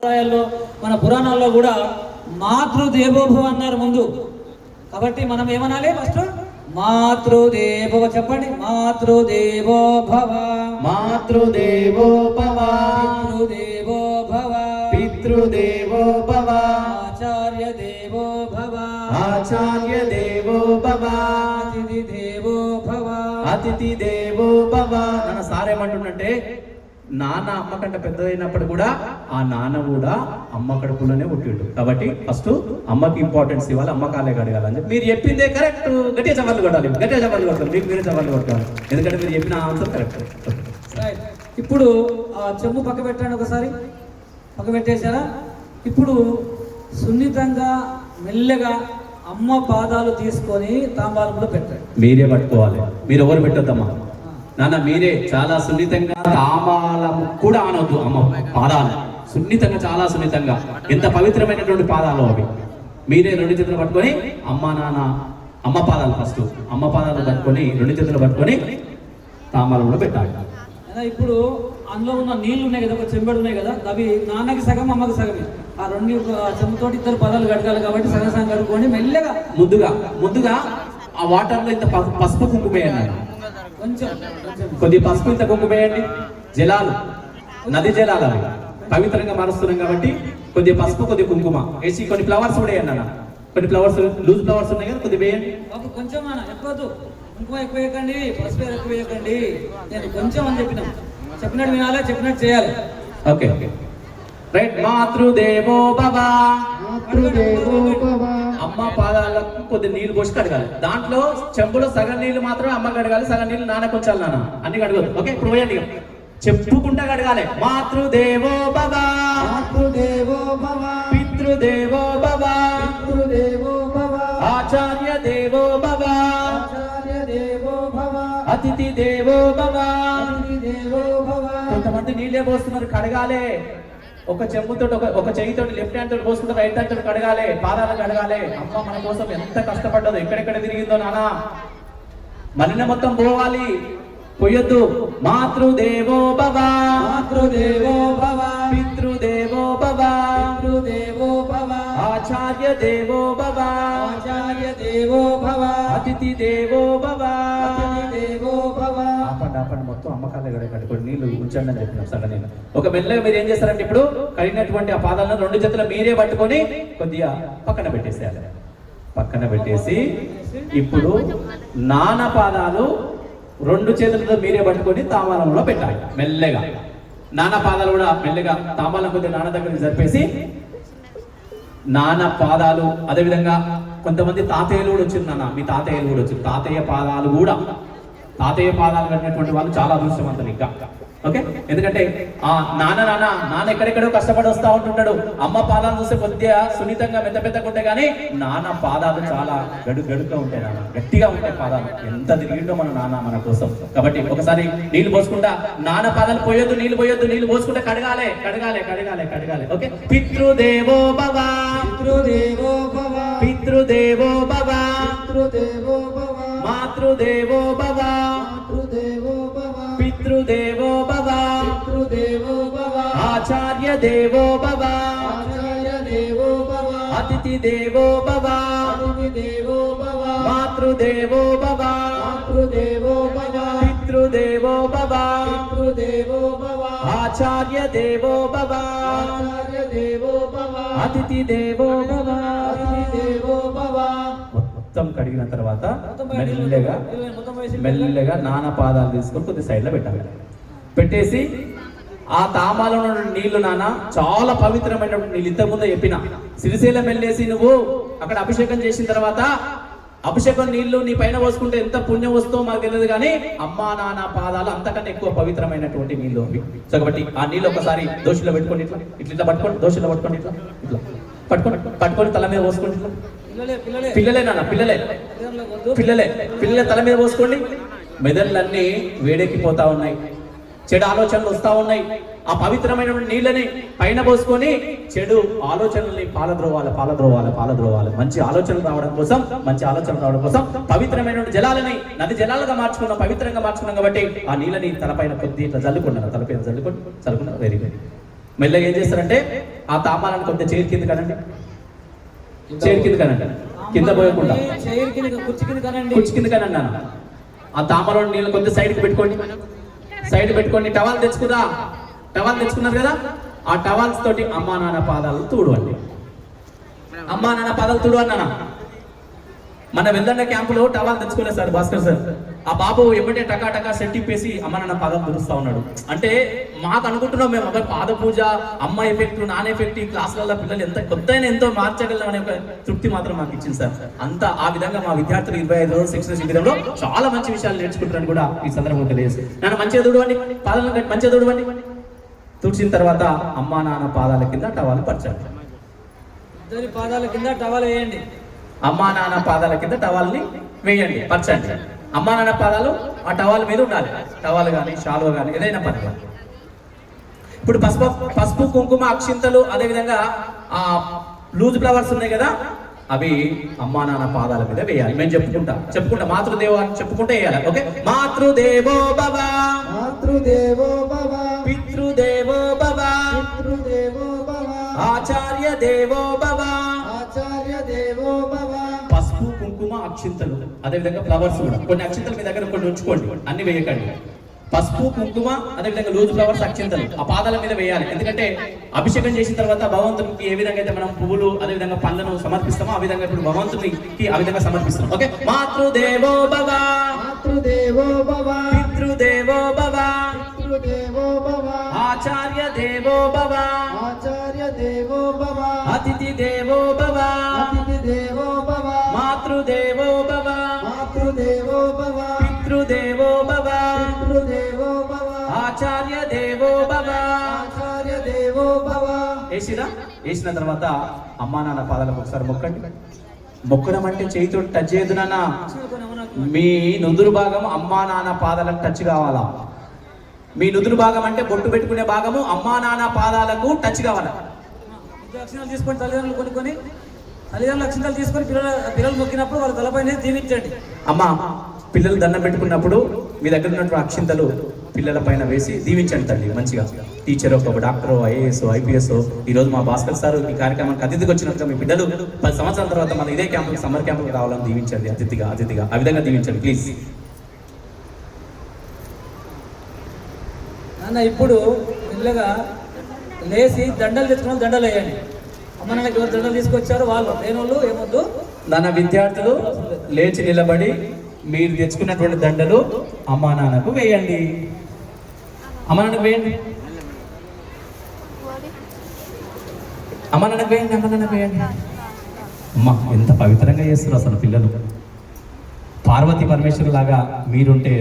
మన పురాణాల్లో కూడా మాతృదేవోభవ అన్నారు ముందు. కాబట్టి మనం ఏమనాలి? ఫస్ట్ మాతృదేవో చెప్పండి. మాతృదేవో భవ, మాతృదేవో భవ, పితృదేవో భవ, పితృదేవో భవ, ఆచార్య దేవో భవ, ఆచార్య దేవో భవ, అతిథి దేవో భవ, అతిథి దేవో భవ. నన్ను సార్ ఏమంటుండంటే, నాన్న అమ్మ కంటే పెద్ద అయినప్పుడు కూడా ఆ నాన్న కూడా అమ్మ కడుపులోనే పుట్టిండు. కాబట్టి ఫస్ట్ అమ్మకి ఇంపార్టెన్స్ ఇవ్వాలి, అమ్మ కాలే కడగాలని చెప్పి మీరు చెప్పిందే కరెక్ట్. గట్టిగా చవర్లు కొట్టాలి, గట్టిగా చవర్లు కొట్టాలి, మీకు మీరే చవర్లు కొట్టాలి, ఎందుకంటే మీరు చెప్పిన ఆన్సర్ కరెక్ట్. ఇప్పుడు ఆ చెంబు పక్క పెట్టండి, ఒకసారి పక్క పెట్టేశారా? ఇప్పుడు సున్నితంగా మెల్లగా అమ్మ పాదాలు తీసుకొని తాంబాలంలో పెట్టండి. మీరే పట్టుకోవాలి, మీరు ఎవరు పెట్టొద్దమ్మా. నాన్న మీరే చాలా సున్నితంగా, తామాలము కూడా అనవద్దు. అమ్మ పాదాలు సున్నితంగా, చాలా సున్నితంగా, ఎంత పవిత్రమైనటువంటి పాదాలు అవి. మీరే రెండు చేతులు పట్టుకొని అమ్మ నాన్న అమ్మ పాదాలు, ఫస్ట్ అమ్మ పాదాలు పట్టుకొని రెండు చేతులు పట్టుకొని తామాలంలో పెట్టాలి. ఇప్పుడు అందులో ఉన్న నీళ్లు ఉన్నాయి కదా, ఒక చెంబెడు ఉన్నాయి కదా, అవి నాన్నకి సగం అమ్మకి సగమే. ఆ రెండు చెంబుతోటి ఇద్దరు పదాలు కడగాలి. కాబట్టి సగం సగం కడుక్కోండి మెల్లగా. ముందుగా ఆ వాటర్లో ఇంత పసుపు కుంకుమ వేయండి, కొంచెం కొద్ది పసుపు ఇంత కుంకుమ వేయండి. జలాలు, నది జలాలు అవి పవిత్రంగా మారుస్తున్నాం కాబట్టి కొద్ది పసుపు కొద్ది కుంకుమ వేసి కొన్ని ఫ్లవర్స్ కూడా వేయండి అన్న. కొన్ని ఫ్లవర్స్ లూజ్ ఫ్లవర్స్ ఉన్నాయి కదా, కొద్ది వేయండి. కొంచెం ఎక్కువ కుంకుమ ఎక్కువ వేయకండి, పసుపు ఎక్కువ వేయకండి. నేను కొంచెం అని చెప్పినట్టు వినాలి, చెప్పినట్టు చేయాలి. Okay right. మాతృదేవో భవ, మాతృదేవో భవ. అమ్మ పాదాలకు కొద్ది నీళ్లు పోసి కడగాలి. దాంట్లో చెంబులో సగం నీళ్లు మాత్రమే అమ్మ కడగాలి, సగం నీళ్లు నాన్న కొంచాలి. నాన్న అన్ని కడగదు. ఓకే ఇప్పుడు పోయండి, చెప్పుకుంటా కడగాలి. మాతృదేవో భవ, మాతృదేవో భవ, పితృదేవో భవ, పితృదేవో భవ, ఆచార్య దేవో భవ, ఆచార్య దేవో భవ, అతిథి దేవో భవ, అతిథి దేవో భవ. కొంతమంది నీళ్ళే పోస్తున్నారు, కడగాలి. ఒక చెంబుతో ఒక చెయ్యితో లెఫ్ట్ హ్యాండ్ తోటి పోసుకుంటే రైట్ హ్యాండ్ తోటి కడగాలి, పాదాలు కడగాలి. అమ్మ మన కోసం ఎంత కష్టపడ్డదో, ఎక్కడెక్కడ తిరిగిందో నాన్న. మలిన మొత్తం పోవాలి, పోయొద్దు. మాతృదేవో భవ, మాతృదేవో భవ, పితృదేవో భవ, పితృదేవో భవ, ఆచార్య దేవో భవ, ఆచార్య దేవో భవ, అతిథి దేవో భవ, అతిథి దేవో భవ. ఆపండి మొత్తం అమ్మకాలే కడుకోండి, నీళ్ళు ఉంచండి అని చెప్పిన సగం నేను. ఒక మెల్లగా మీరు ఏం చేస్తారంటే, ఇప్పుడు కడిగినటువంటి ఆ పాదాలను రెండు చేతులు మీరే పట్టుకొని కొద్దిగా పక్కన పెట్టేసేయాలి. పక్కన పెట్టేసి ఇప్పుడు నాన్న పాదాలు రెండు చేతులతో మీరే పట్టుకొని తాంబాలంలో పెట్టాలి. మెల్లగా నాన్న పాదాలు కూడా మెల్లగా తాంబాలం కొద్దిగా నాన్న దగ్గరికి జరిపేసి నాన్న పాదాలు, అదేవిధంగా కొంతమంది తాతయ్యలు కూడా వచ్చింది. నాన్న మీ తాతయ్యలు కూడా వచ్చింది. తాతయ్య పాదాలు కట్టినటువంటి వాళ్ళు చాలా అదృష్టవంతులు ఇంకా. ఓకే, ఎందుకంటే ఆ నాన్న ఎక్కడెక్కడో కష్టపడి వస్తూ ఉంటుంటాడు. అమ్మ పాదాలు చూస్తే కొద్దిగా సున్నితంగా పెద్ద ఉంటాయి, కానీ నాన్న పాదాలు చాలా గడుగ్గా ఉంటాయి. నాన్న గట్టిగా ఉంటాయి పాదాలు. ఎంత తిరిగిండో మన నాన్న మన కోసం. కాబట్టి ఒకసారి నీళ్లు పోసుకుంటా, నాన్న పాదాలు పోయొద్దు, నీళ్లు పోసుకుంటే కడగాలి. ఓకే. పితృదేవో భవ, పితృదేవో భవ, పితృదేవో భవ, పితృదేవో భవ, మాతృదేవో భవ, మాతృదేవో భవ, పితృదేవో భవ, పితృదేవో భవ, ఆచార్య దేవో భవ, ఆచార్య దేవో భవ, అతిథి దేవో భవ, అతిథి దేవో భవ, మాతృదేవో భవ, మాతృదేవో భవ, పితృదేవో భవ, పితృదేవో భవ, ఆచార్య దేవో భవ, ఆచార్య దేవో భవ, అతిథి దేవో భవ, అతిథి దేవో భవ. మొత్తం కడిగిన తర్వాత మెల్లగా నాన్న పాదాలు తీసుకొని కొద్ది సైడ్లో పెట్టాలి. పెట్టేసి ఆ తాంబాలంలో నీళ్లు నాన్న చాలా పవిత్రమైనటువంటి నీళ్ళు. ఇంతకుముందు చెప్పిన సిరిశైలం వెళ్ళేసి నువ్వు అక్కడ అభిషేకం చేసిన తర్వాత అభిషేకం నీళ్లు నీ పైన పోసుకుంటే ఎంత పుణ్యం వస్తుందో మాకు తెలియదు, కానీ అమ్మా నాన్న పాదాలు అంతకన్నా ఎక్కువ పవిత్రమైనటువంటి నీళ్లు అవి. సో కాబట్టి ఆ నీళ్ళు ఒకసారి దోషులో పెట్టుకోండి, ఇట్లా పట్టుకోండి, దోషులో పట్టుకోండి, ఇట్లా పట్టుకొని తల మీద పోసుకోండి. పిల్లలే నాన్న, పిల్లలే తల మీద పోసుకోండి. మెదళ్ళన్నీ వేడెక్కిపోతా ఉన్నాయి, చెడు ఆలోచనలు వస్తా ఉన్నాయి. ఆ పవిత్రమైనటువంటి నీళ్ళని పైన పోసుకొని చెడు ఆలోచనల్ని పాలద్రోవాలి. మంచి ఆలోచనలు రావడం కోసం పవిత్రమైనటువంటి జలాలని నది జలాలుగా పవిత్రంగా మార్చుకున్నాం. కాబట్టి ఆ నీళ్ళని తలపైన కొద్ది ఇట్లా చల్లుకున్నారు. వెరీ వెరీ మెల్లగా ఏం చేస్తారంటే ఆ తామాలను కొంత చైర్ కింద కనండి, చైర్ కింద కనండి, కింద పోయకుండా చైర్ కింద కుర్చీ కింద కనండి, కుర్చీ కింద కనండి అన్న. ఆ తామలో నీళ్ళు కొంచెం సైడ్కి పెట్టుకోండి, సైడ్ పెట్టుకోండి. టవాల్ తెచ్చుకుదా, టవాల్ తెచ్చుకున్నారు కదా, ఆ టవాల్స్ తోటి అమ్మా నాన్న పాదాలు తుడవండి. అమ్మా నాన్న పాదాలు తుడు అన్నానా. మన వెల్దండ క్యాంపులో టవాల్ తెచ్చుకోలేదు సార్ భాస్కర్ సార్. ఆ బాబు ఎమ్మటే టకా టకా సెట్ ఇప్పేసి అమ్మ నాన్న పాదం తుడుస్తా ఉన్నాడు. అంటే మాకు అనుకుంటున్నాం మేము అబ్బాయి పాద పూజ, అమ్మ ఎఫెక్ట్, నాన్న ఎఫెక్ట్, ఈ క్లాసులలో పిల్లలు ఎంత కొత్తైనా ఎంతో మార్చగలం అనే ఒక తృప్తి మాత్రం మాకు ఇచ్చింది సార్. అంతా ఆ విధంగా మా విద్యార్థులు 25 రోజులు శిక్షణ శిబిరంలో చాలా మంచి విషయాలు నేర్చుకుంటారని కూడా ఈ సందర్భంగా తెలియజేస్తారు. నాన్న మంచిగా తుడవండి, పాదాలను కట్టి మంచిగా తుడవండి. తుడిచిన తర్వాత అమ్మా నాన్న పాదాల కింద టవాలు పరచాలి. ఇద్దరి పాదాల కింద టవల్ వేయండి. అమ్మా నాన్న పాదాల కింద టవాల్ని వేయండి, పరచండి. అమ్మా నాన్న పాదాలు ఆ టవాల్ మీద ఉండాలి. టవాల్ కానీ షాల్వా కానీ ఏదైనా పర్లేదు. ఇప్పుడు పసుపు కుంకుమ అక్షింతలు అదేవిధంగా ఆ లూజ్ ఫ్లవర్స్ ఉన్నాయి కదా, అవి అమ్మా నాన్న పాదాల మీద వేయాలి. మేము చెప్పుకుంటా మాతృదేవో అని చెప్పుకుంటే వేయాలి. ఓకే, మాతృదేవో భవ, మాతృదేవో భవ, పితృదేవో భవ, పితృదేవో భవ, ఆచార్య దేవో భవ, ఆచార్య దేవో భవ. పసుపు కుంకుమ అక్షింతలు అదేవిధంగా ఫ్లవర్స్ కూడా కొన్ని అక్షింతలు మీ దగ్గర కొన్ని ఉంచుకోండి, అన్ని వేయకండి. పసుపు కుంకుమ అదేవిధంగా లూజ్ ఫ్లవర్స్ అక్షింతలు ఆ పాదాల మీద వేయాలి. ఎందుకంటే అభిషేకం చేసిన తర్వాత భగవంతునికి ఏ విధంగా అయితే మనం పువ్వులు అదేవిధంగా పండ్లను సమర్పిస్తామో ఆ విధంగా ఇప్పుడు భగవంతునికి ఆ విధంగా సమర్పిస్తున్నాం. ఓకే, మాతృదేవో భవ, మాతృదేవో భవ, పితృదేవో భవ, పితృదేవో భవ, ఆచార్య దేవో భవ, ఆచార్య దేవో భవ, అతిథి దేవో భవ, అతిథి దేవో భవ, మాతృదేవో భవ, మాతృదేవో భవ, పితృదేవో భవ, పితృదేవో భవ, ఆచార్య దేవో భవ. ఆచార్య దేవో భవ. వేసిన తర్వాత అమ్మా నాన్న పాదాలకు ఒకసారి మొక్కండి. మొక్కడం అంటే చేయితో టచ్ చేయదు నాన్న. మీ నుదురు భాగం అమ్మా నాన్న పాదాలకు టచ్ కావాలా. మీ నుదురు భాగం అంటే బొట్టు పెట్టుకునే భాగము అమ్మా నాన్న పాదాలకు టచ్ కావాలా. అక్షింతలు తీసుకొని తల్లిదండ్రులు కొనుక్కొని తల్లిదండ్రులు అక్షింతలు తీసుకొని పిల్లలు మొక్కినప్పుడు వాళ్ళ తలపైన దీవించండి. అమ్మ పిల్లలు దండం పెట్టుకున్నప్పుడు మీ దగ్గర ఉన్నటువంటి అక్షింతలు పిల్లల పైన వేసి దీవించండి తల్లి. మంచిగా టీచర్ ఒక డాక్టర్, ఐఏఎస్, ఐపీఎస్. ఈ రోజు మా భాస్కర్ సార్ ఈ కార్యక్రమానికి అతిథికి వచ్చినట్టుగా మీ పిల్లలు 10 సంవత్సరాల తర్వాత మన ఇదే క్యాంపు సమ్మర్ క్యాంపుకి రావాలని దీవించండి. అతిథిగా ఆ విధంగా దీవించండి ప్లీజ్. నాన్న ఇప్పుడు మెల్లగా లేచి దండలు తెచ్చుకున్న దండలు వేయండి. అమ్మ నాన్నకి ఎవరు దండలు తీసుకొచ్చారో వాళ్ళు, లేనోళ్ళు ఏమొద్దు. నాన్న విద్యార్థులు లేచి నిలబడి మీరు తెచ్చుకున్నటువంటి దండలు అమ్మా నాన్నకు వేయండి. అమ్మా నాన్నకు వేయండి, అమ్మా నాన్నకు వేయండి, అమ్మా నాన్నకు వేయండి. అమ్మ ఎంత పవిత్రంగా చేస్తున్నారు అసలు పిల్లలు. పార్వతీ పరమేశ్వరు లాగా మీరుంటే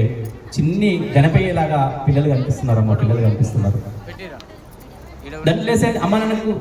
చిన్ని గణపయ్యేలాగా పిల్లలు కనిపిస్తున్నారు. అమ్మ పిల్లలు కనిపిస్తున్నారు. దండలు వేసేయండి అమ్మా నాన్నకు.